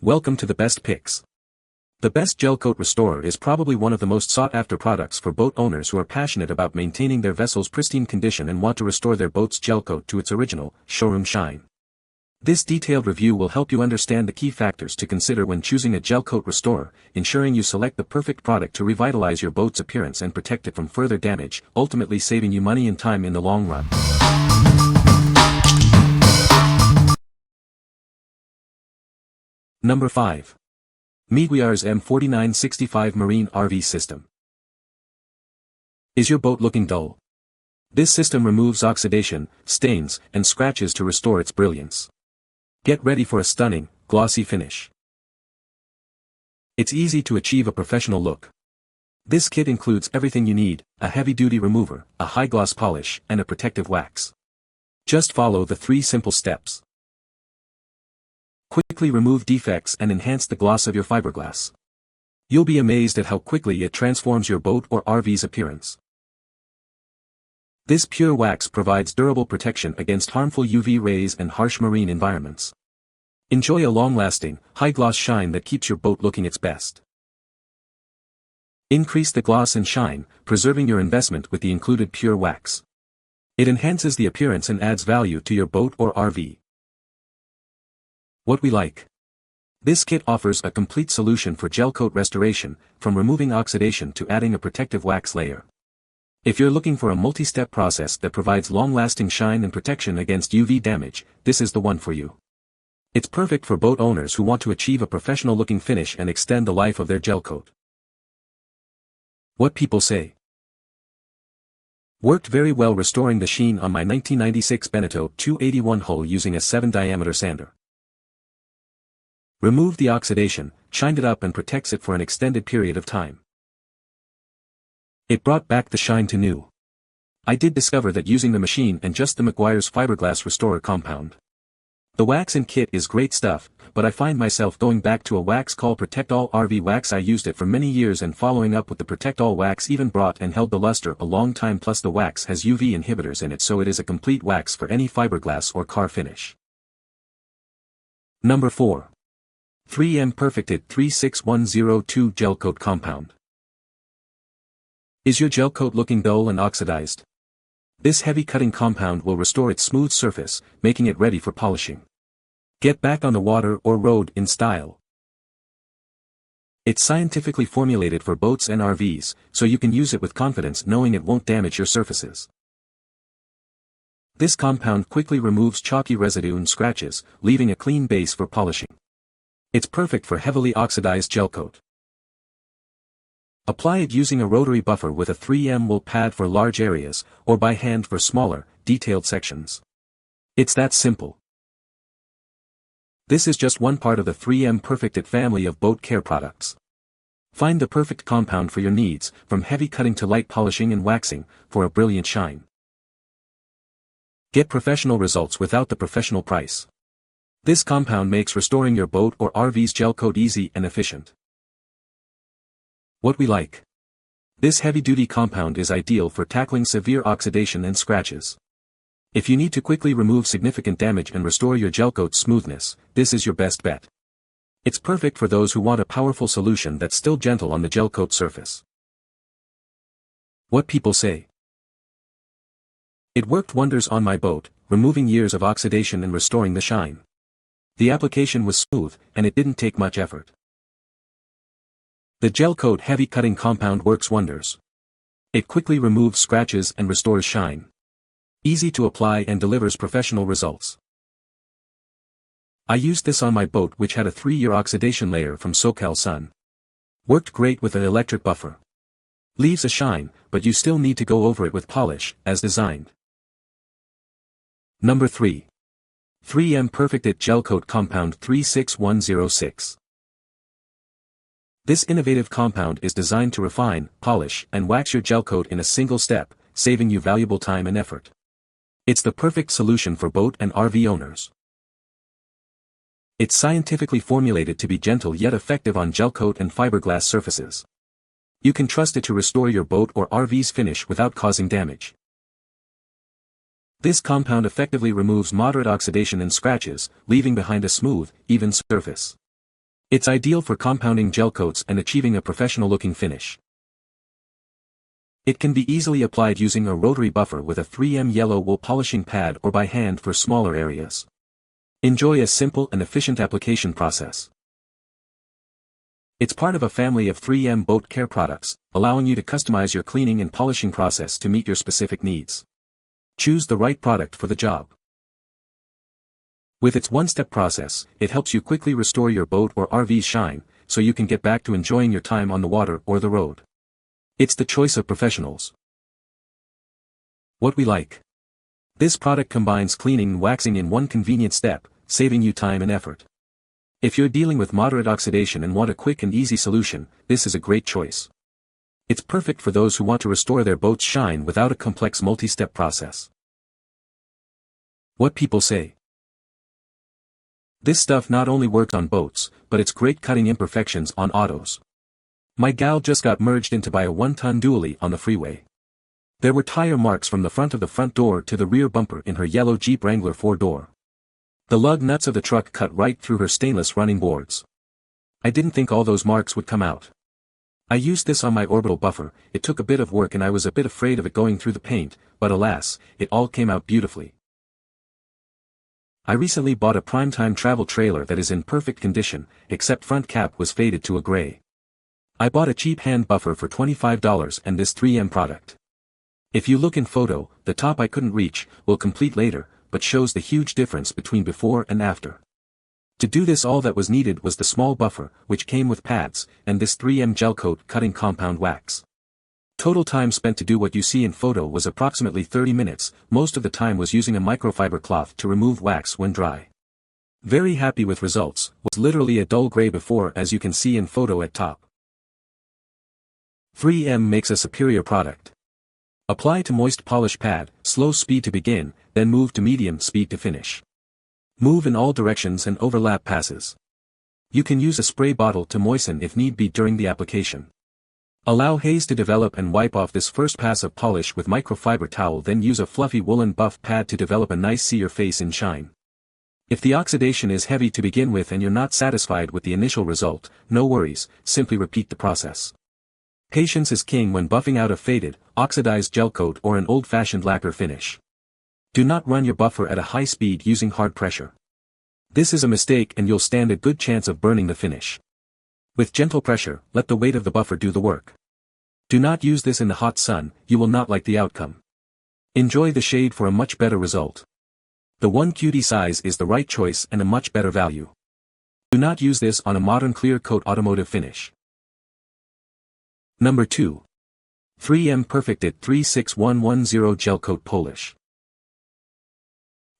Welcome to the best picks. The best Gelcoat Restorer is probably one of the most sought-after products for boat owners who are passionate about maintaining their vessel's pristine condition and want to restore their boat's gelcoat to its original, showroom shine. This detailed review will help you understand the key factors to consider when choosing a Gelcoat Restorer, ensuring you select the perfect product to revitalize your boat's appearance and protect it from further damage, ultimately saving you money and time in the long run. Number 5. MEGUIAR'S M4965 Marine RV System. Is your boat looking dull? This system removes oxidation, stains, and scratches to restore its brilliance. Get ready for a stunning, glossy finish. It's easy to achieve a professional look. This kit includes everything you need: a heavy-duty remover, a high-gloss polish, and a protective wax. Just follow the 3 simple steps. Quickly remove defects and enhance the gloss of your fiberglass. You'll be amazed at how quickly it transforms your boat or RV's appearance. This pure wax provides durable protection against harmful UV rays and harsh marine environments. Enjoy a long-lasting, high-gloss shine that keeps your boat looking its best. Increase the gloss and shine, preserving your investment with the included pure wax. It enhances the appearance and adds value to your boat or RV. What we like. This kit offers a complete solution for gelcoat restoration, from removing oxidation to adding a protective wax layer. If you're looking for a multi-step process that provides long-lasting shine and protection against UV damage, this is the one for you. It's perfect for boat owners who want to achieve a professional-looking finish and extend the life of their gelcoat. What people say. Worked very well restoring the sheen on my 1996 Beneteau 281 hull using a 7-diameter sander. Removed the oxidation, shined it up and protects it for an extended period of time. It brought back the shine to new. I did discover that using the machine and just the MEGUIAR'S fiberglass restorer compound. The wax and kit is great stuff, but I find myself going back to a wax called Protect All RV Wax. I used it for many years and following up with the Protect All wax even brought and held the luster a long time, plus the wax has UV inhibitors in it, so it is a complete wax for any fiberglass or car finish. Number 4. 3M Perfected 36102 Gelcoat Compound. Is your gelcoat looking dull and oxidized? This heavy cutting compound will restore its smooth surface, making it ready for polishing. Get back on the water or road in style. It's scientifically formulated for boats and RVs, so you can use it with confidence knowing it won't damage your surfaces. This compound quickly removes chalky residue and scratches, leaving a clean base for polishing. It's perfect for heavily oxidized gelcoat. Apply it using a rotary buffer with a 3M wool pad for large areas, or by hand for smaller, detailed sections. It's that simple. This is just one part of the 3M Perfected family of boat care products. Find the perfect compound for your needs, from heavy cutting to light polishing and waxing, for a brilliant shine. Get professional results without the professional price. This compound makes restoring your boat or RV's gelcoat easy and efficient. What we like. This heavy-duty compound is ideal for tackling severe oxidation and scratches. If you need to quickly remove significant damage and restore your gelcoat's smoothness, this is your best bet. It's perfect for those who want a powerful solution that's still gentle on the gelcoat surface. What people say. It worked wonders on my boat, removing years of oxidation and restoring the shine. The application was smooth, and it didn't take much effort. The Gelcoat heavy cutting compound works wonders. It quickly removes scratches and restores shine. Easy to apply and delivers professional results. I used this on my boat, which had a 3-year oxidation layer from SoCal Sun. Worked great with an electric buffer. Leaves a shine, but you still need to go over it with polish, as designed. Number 3. 3M Perfected Gelcoat Compound 36106. This innovative compound is designed to refine, polish, and wax your gelcoat in a single step, saving you valuable time and effort. It's the perfect solution for boat and RV owners. It's scientifically formulated to be gentle yet effective on gelcoat and fiberglass surfaces. You can trust it to restore your boat or RV's finish without causing damage. This compound effectively removes moderate oxidation and scratches, leaving behind a smooth, even surface. It's ideal for compounding gel coats and achieving a professional-looking finish. It can be easily applied using a rotary buffer with a 3M yellow wool polishing pad or by hand for smaller areas. Enjoy a simple and efficient application process. It's part of a family of 3M boat care products, allowing you to customize your cleaning and polishing process to meet your specific needs. Choose the right product for the job. With its one-step process, it helps you quickly restore your boat or RV's shine, so you can get back to enjoying your time on the water or the road. It's the choice of professionals. What we like. This product combines cleaning and waxing in one convenient step, saving you time and effort. If you're dealing with moderate oxidation and want a quick and easy solution, this is a great choice. It's perfect for those who want to restore their boat's shine without a complex multi-step process. What people say. This stuff not only works on boats, but it's great cutting imperfections on autos. My gal just got merged into by a 1-ton dually on the freeway. There were tire marks from the front of the front door to the rear bumper in her yellow Jeep Wrangler 4-door. The lug nuts of the truck cut right through her stainless running boards. I didn't think all those marks would come out. I used this on my orbital buffer. It took a bit of work and I was a bit afraid of it going through the paint, but alas, it all came out beautifully. I recently bought a primetime travel trailer that is in perfect condition, except front cap was faded to a gray. I bought a cheap hand buffer for $25 and this 3M product. If you look in photo, the top I couldn't reach, will complete later, but shows the huge difference between before and after. To do this, all that was needed was the small buffer, which came with pads, and this 3M Gelcoat cutting compound wax. Total time spent to do what you see in photo was approximately 30 minutes, most of the time was using a microfiber cloth to remove wax when dry. Very happy with results, was literally a dull gray before as you can see in photo at top. 3M makes a superior product. Apply to moist polish pad, slow speed to begin, then move to medium speed to finish. Move in all directions and overlap passes. You can use a spray bottle to moisten if need be during the application. Allow haze to develop and wipe off this first pass of polish with microfiber towel, then use a fluffy woolen buff pad to develop a nice see your face in shine. If the oxidation is heavy to begin with and you're not satisfied with the initial result, no worries, simply repeat the process. Patience is king when buffing out a faded, oxidized gel coat or an old-fashioned lacquer finish. Do not run your buffer at a high speed using hard pressure. This is a mistake and you'll stand a good chance of burning the finish. With gentle pressure, let the weight of the buffer do the work. Do not use this in the hot sun, you will not like the outcome. Enjoy the shade for a much better result. The 1QD size is the right choice and a much better value. Do not use this on a modern clear coat automotive finish. Number 2. 3M Perfected 36110 Gel Coat Polish.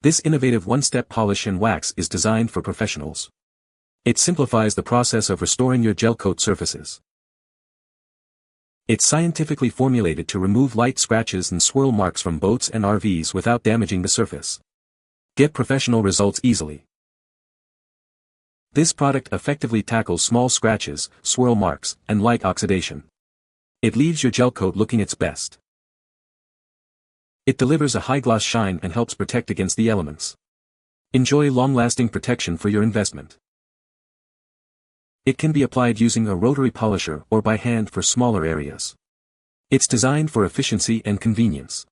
This innovative one-step polish and wax is designed for professionals. It simplifies the process of restoring your gel coat surfaces. It's scientifically formulated to remove light scratches and swirl marks from boats and RVs without damaging the surface. Get professional results easily. This product effectively tackles small scratches, swirl marks, and light oxidation. It leaves your gel coat looking its best. It delivers a high-gloss shine and helps protect against the elements. Enjoy long-lasting protection for your investment. It can be applied using a rotary polisher or by hand for smaller areas. It's designed for efficiency and convenience.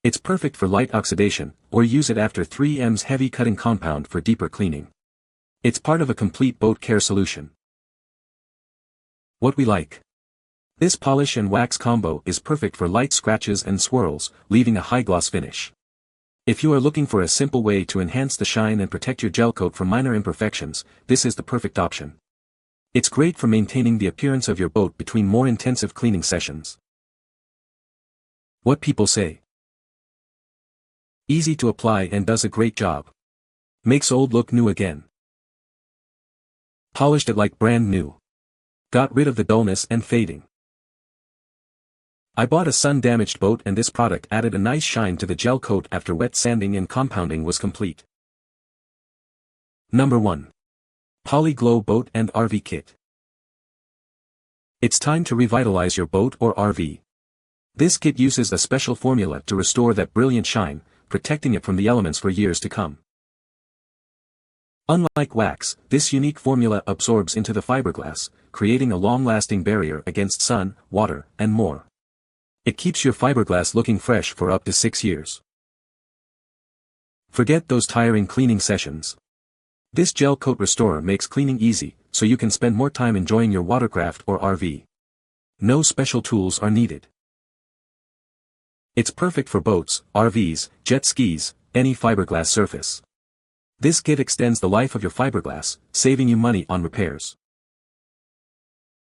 It's perfect for light oxidation, or use it after 3M's heavy cutting compound for deeper cleaning. It's part of a complete boat care solution. What we like. This polish and wax combo is perfect for light scratches and swirls, leaving a high gloss finish. If you are looking for a simple way to enhance the shine and protect your gel coat from minor imperfections, this is the perfect option. It's great for maintaining the appearance of your boat between more intensive cleaning sessions. What people say. Easy to apply and does a great job. Makes old look new again. Polished it like brand new. Got rid of the dullness and fading. I bought a sun-damaged boat and this product added a nice shine to the gel coat after wet sanding and compounding was complete. Number 1. Poli Glow Boat and RV Kit. It's time to revitalize your boat or RV. This kit uses a special formula to restore that brilliant shine, protecting it from the elements for years to come. Unlike wax, this unique formula absorbs into the fiberglass, creating a long-lasting barrier against sun, water, and more. It keeps your fiberglass looking fresh for up to 6 years. Forget those tiring cleaning sessions. This Gelcoat Restorer makes cleaning easy, so you can spend more time enjoying your watercraft or RV. No special tools are needed. It's perfect for boats, RVs, jet skis, any fiberglass surface. This kit extends the life of your fiberglass, saving you money on repairs.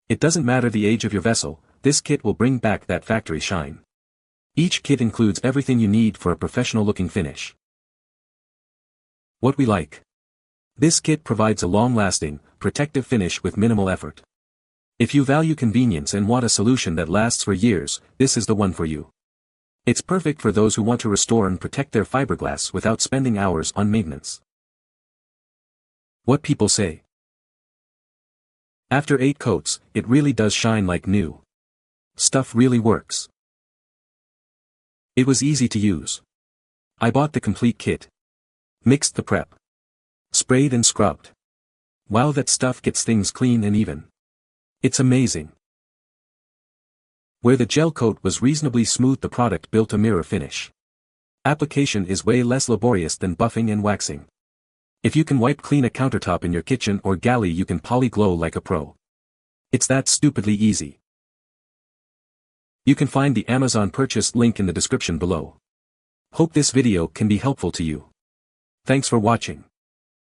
It doesn't matter the age of your vessel, this kit will bring back that factory shine. Each kit includes everything you need for a professional-looking finish. What we like. This kit provides a long-lasting, protective finish with minimal effort. If you value convenience and want a solution that lasts for years, this is the one for you. It's perfect for those who want to restore and protect their fiberglass without spending hours on maintenance. What people say. After 8 coats, it really does shine like new. Stuff really works. It was easy to use. I bought the complete kit. Mixed the prep. Sprayed and scrubbed. Wow, that stuff gets things clean and even. It's amazing. Where the gel coat was reasonably smooth, the product built a mirror finish. Application is way less laborious than buffing and waxing. If you can wipe clean a countertop in your kitchen or galley, you can poly glow like a pro. It's that stupidly easy. You can find the Amazon purchase link in the description below. Hope this video can be helpful to you. Thanks for watching.